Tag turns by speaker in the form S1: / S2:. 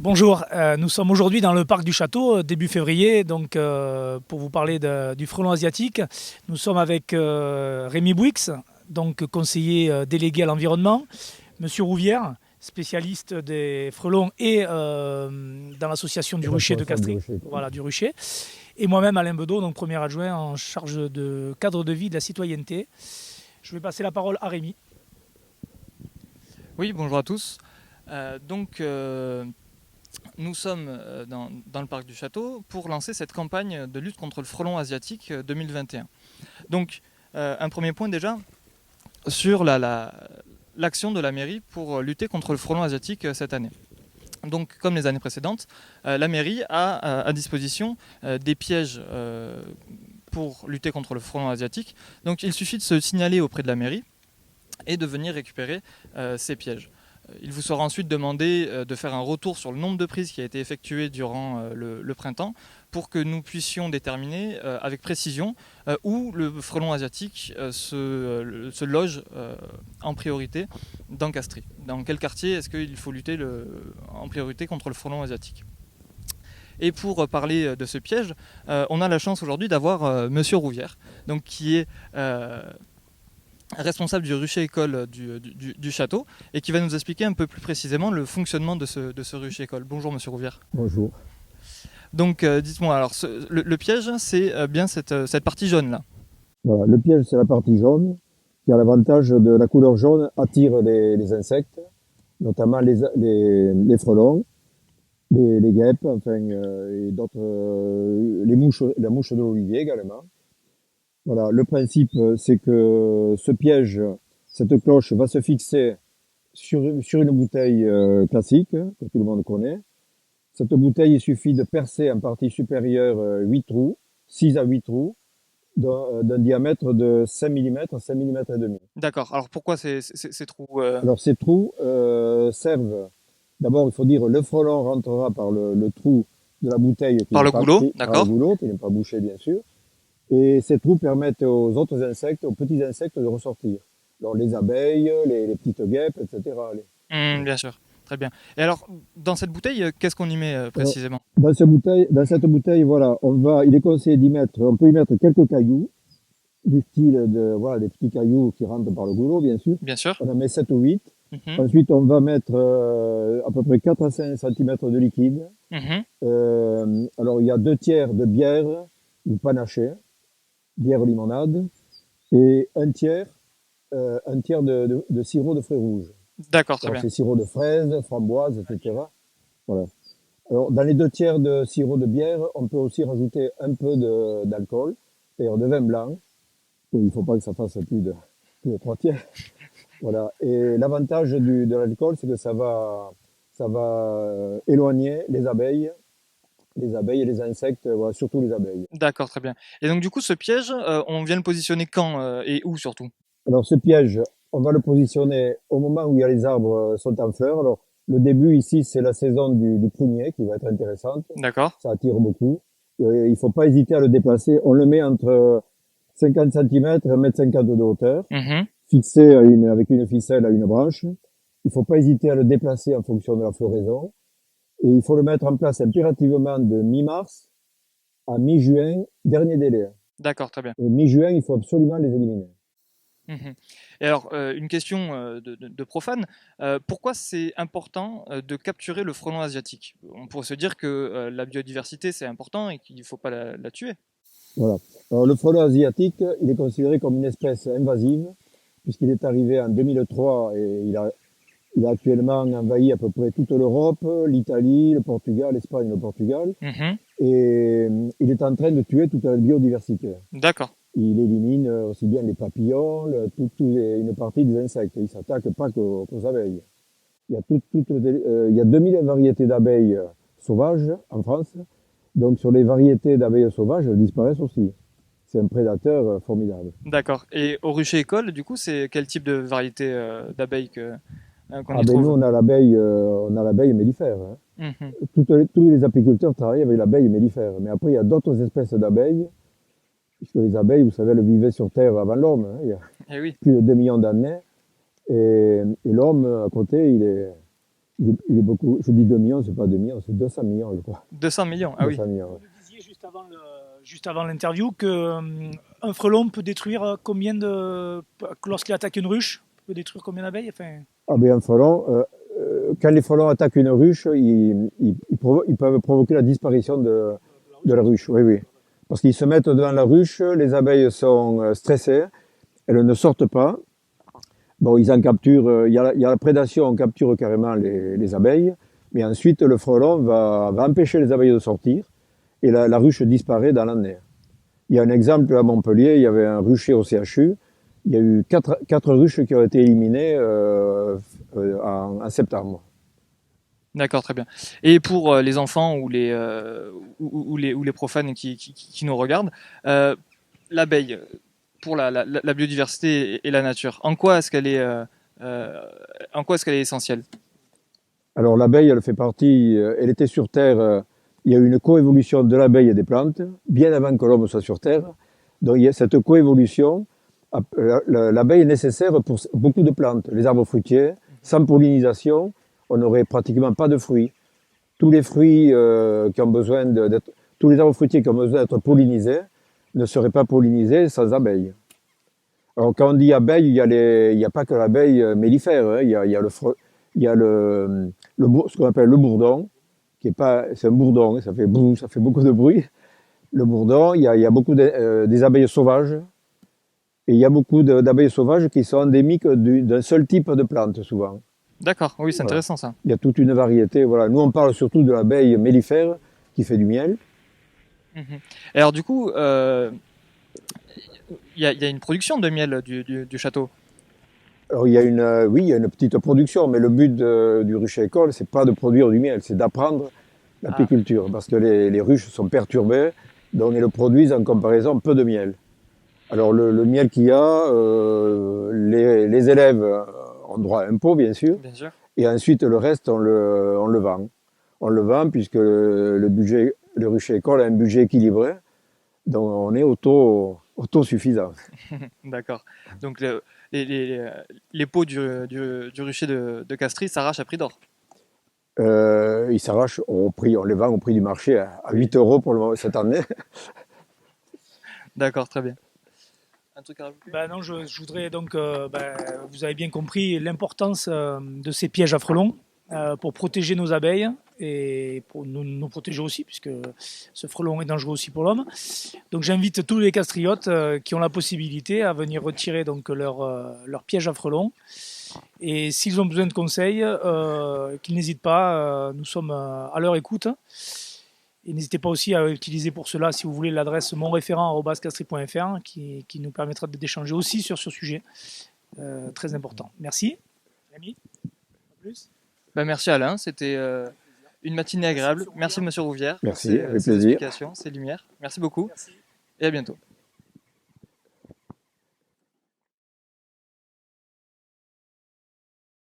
S1: Bonjour, nous sommes aujourd'hui dans le parc du château, début février, donc pour vous parler du frelon asiatique. Nous sommes avec Rémi Bouix, donc conseiller délégué à l'environnement, Monsieur Rouvière, spécialiste des frelons et dans l'association du rucher de Castries, voilà, du rucher, et moi-même Alain Bedeau, donc premier adjoint en charge de cadre de vie de la citoyenneté. Je vais passer la parole à Rémi.
S2: Oui, bonjour à tous. Nous sommes dans le parc du château pour lancer cette campagne de lutte contre le frelon asiatique 2021. Donc, un premier point déjà sur l'action de la mairie pour lutter contre le frelon asiatique cette année. Donc, comme les années précédentes, la mairie a à disposition des pièges pour lutter contre le frelon asiatique. Donc, il suffit de se signaler auprès de la mairie et de venir récupérer ces pièges. Il vous sera ensuite demandé de faire un retour sur le nombre de prises qui a été effectué durant le printemps pour que nous puissions déterminer avec précision où le frelon asiatique se loge en priorité dans Castries. Dans quel quartier est-ce qu'il faut lutter en priorité contre le frelon asiatique. Et pour parler de ce piège, on a la chance aujourd'hui d'avoir Monsieur Rouvière, donc, qui est responsable du rucher école du château et qui va nous expliquer un peu plus précisément le fonctionnement de ce rucher école. Bonjour Monsieur Rouvière.
S3: Bonjour.
S2: Donc dites-moi, alors le piège, c'est bien cette partie jaune là.
S3: Voilà, le piège, c'est la partie jaune, qui a l'avantage de la couleur jaune attire les insectes, notamment les frelons, les guêpes, enfin, et d'autres, les mouches, la mouche de l'olivier également. Voilà, le principe, c'est que ce piège, cette cloche va se fixer sur une bouteille classique, que tout le monde connaît. Cette bouteille, il suffit de percer en partie supérieure 8 trous, 6 à 8 trous, d'un diamètre de 5 mm, 5 mm et demi.
S2: D'accord, alors pourquoi ces trous
S3: Alors ces trous servent, d'abord il faut dire, le frelon rentrera par le trou de la bouteille qui
S2: par
S3: n'est
S2: le
S3: pas,
S2: goulot,
S3: par le
S2: d'accord.
S3: goulot, qui n'est pas bouché bien sûr. Et ces trous permettent aux autres insectes, aux petits insectes de ressortir. Alors les abeilles, les petites guêpes, etc.
S2: Bien sûr, très bien. Et alors, dans cette bouteille, qu'est-ce qu'on y met
S3: Alors,
S2: précisément?
S3: dans cette bouteille, voilà, il est conseillé d'y mettre, on peut y mettre quelques cailloux, du style voilà, des petits cailloux qui rentrent par le goulot, bien sûr.
S2: Bien sûr.
S3: On en met 7 ou 8.
S2: Mhm.
S3: Ensuite, on va mettre à peu près 4 à 5 cm de liquide.
S2: Mhm.
S3: Alors, il y a 2 tiers de bière ou panaché, bière limonade, et un tiers de sirop de fruits rouges.
S2: D'accord, très
S3: Alors,
S2: bien.
S3: c'est sirop de fraises, framboises, etc. Voilà. Alors, dans les 2 tiers de sirop de bière, on peut aussi rajouter un peu d'alcool, c'est-à-dire de vin blanc. Il ne faut pas que ça fasse plus de 3 tiers. Voilà. Et l'avantage de l'alcool, c'est que ça va éloigner les abeilles et les insectes, voilà, surtout les abeilles.
S2: D'accord, très bien. Et donc du coup, ce piège, on vient le positionner quand et où surtout?
S3: Alors, ce piège, on va le positionner au moment où il y a les arbres sont en fleurs. Alors, le début ici, c'est la saison du prunier qui va être intéressante.
S2: D'accord.
S3: Ça attire beaucoup. Et il ne faut pas hésiter à le déplacer. On le met entre 50 cm et 1,50 m de hauteur,
S2: Mhm.
S3: fixé avec une ficelle à une branche. Il ne faut pas hésiter à le déplacer en fonction de la floraison. Et il faut le mettre en place impérativement de mi-mars à mi-juin, dernier délai.
S2: D'accord, très bien.
S3: Et mi-juin, il faut absolument les éliminer.
S2: Mhm. Et alors, une question de profane, pourquoi c'est important de capturer le frelon asiatique? On pourrait se dire que la biodiversité c'est important et qu'il ne faut pas la tuer.
S3: Voilà. Alors, le frelon asiatique, il est considéré comme une espèce invasive, puisqu'il est arrivé en 2003 et il a actuellement envahi à peu près toute l'Europe, l'Italie, le Portugal, l'Espagne, le Portugal.
S2: Mhm.
S3: Et il est en train de tuer toute la biodiversité.
S2: D'accord.
S3: Il élimine aussi bien les papillons, une partie des insectes. Il s'attaque pas qu'aux abeilles. Il y a 2000 variétés d'abeilles sauvages en France. Donc sur les variétés d'abeilles sauvages, elles disparaissent aussi. C'est un prédateur formidable.
S2: D'accord. Et au rucher école, du coup, c'est quel type de variété d'abeilles qu'on
S3: Ah
S2: y
S3: ben nous
S2: trouve?
S3: on a l'abeille mellifère, hein.
S2: Mhm.
S3: Tous les apiculteurs travaillent avec l'abeille mellifère. Mais après il y a d'autres espèces d'abeilles, puisque les abeilles, vous savez, elles vivaient sur Terre avant l'homme, hein. Il y a
S2: Eh oui.
S3: plus de 2 millions d'années. Et l'homme, à côté, il est beaucoup, je dis 2 millions, c'est pas 2 millions, c'est 200 millions, je crois.
S2: 200 millions, ah oui.
S3: 200 millions,
S1: Vous
S3: ouais.
S1: nous disiez juste avant l'interview que un frelon peut détruire combien de... Lorsqu'il attaque une ruche, peut détruire combien d'abeilles? Enfin,
S3: Ah ben un frelon, quand les frelons attaquent une ruche, ils peuvent provoquer la disparition de la ruche, oui, oui. Parce qu'ils se mettent devant la ruche, les abeilles sont stressées, elles ne sortent pas. Bon, ils en capturent, il y a la prédation, on capture carrément les abeilles, mais ensuite le frelon va empêcher les abeilles de sortir et la ruche disparaît dans l'année. Il y a un exemple à Montpellier, il y avait un rucher au CHU, il y a eu quatre ruches qui ont été éliminées en septembre.
S2: D'accord, très bien. Et pour les enfants ou les profanes qui nous regardent, l'abeille, pour la biodiversité et la nature, en quoi est-ce qu'elle est essentielle?
S3: Alors l'abeille, elle fait partie, elle était sur Terre, il y a eu une coévolution de l'abeille et des plantes, bien avant que l'homme soit sur Terre. Donc il y a cette coévolution, l'abeille est nécessaire pour beaucoup de plantes, les arbres fruitiers. Sans pollinisation, on n'aurait pratiquement pas de fruits. Tous les fruits qui ont besoin d'être, tous les arbres fruitiers qui ont besoin d'être pollinisés ne seraient pas pollinisés sans abeilles. Alors quand on dit abeille, il y a pas que l'abeille mellifère, hein. Il y a ce qu'on appelle le bourdon, qui est pas, c'est un bourdon, hein, ça fait beaucoup de bruit. Le bourdon, il y a beaucoup des abeilles sauvages, et il y a beaucoup d'abeilles sauvages qui sont endémiques d'un seul type de plante souvent.
S2: D'accord, oui, c'est
S3: Voilà.
S2: intéressant ça.
S3: Il y a toute une variété. Voilà. Nous, on parle surtout de l'abeille mellifère qui fait du miel.
S2: Mhm. Et alors du coup, il y a une production de miel du château.
S3: Alors, oui, il y a une petite production, mais le but du rucher école, c'est pas de produire du miel, c'est d'apprendre
S2: Ah,
S3: l'apiculture, parce que les ruches sont perturbées, donc elles produisent en comparaison peu de miel. Alors le miel qu'il y a, les élèves ont droit à un pot, bien sûr,
S2: bien sûr.
S3: et ensuite le reste, on le vend. On le vend puisque le rucher école a un budget équilibré, donc on est autosuffisant.
S2: D'accord. Donc les pots du rucher de Castries s'arrachent à prix d'or.
S3: Ils s'arrachent au prix, on les vend au prix du marché à 8 euros pour le moment, cette année.
S2: D'accord, très bien. Un truc à rajouter?
S1: ben non, je voudrais donc, vous avez bien compris l'importance de ces pièges à frelons pour protéger nos abeilles et pour nous protéger aussi, puisque ce frelon est dangereux aussi pour l'homme. Donc j'invite tous les castriotes qui ont la possibilité à venir retirer donc leur piège à frelons. Et s'ils ont besoin de conseils, qu'ils n'hésitent pas, nous sommes à leur écoute. Et n'hésitez pas aussi à utiliser pour cela, si vous voulez, l'adresse monréférent@castries.fr qui nous permettra d'échanger aussi sur ce sujet très important. Merci. Rémi, à plus.
S2: Ben, merci Alain, c'était une matinée agréable. Merci Monsieur Rouvière pour
S3: Merci, avec
S2: ces
S3: plaisir.
S2: explications, ces lumières. Merci beaucoup
S1: Merci.
S2: et à bientôt.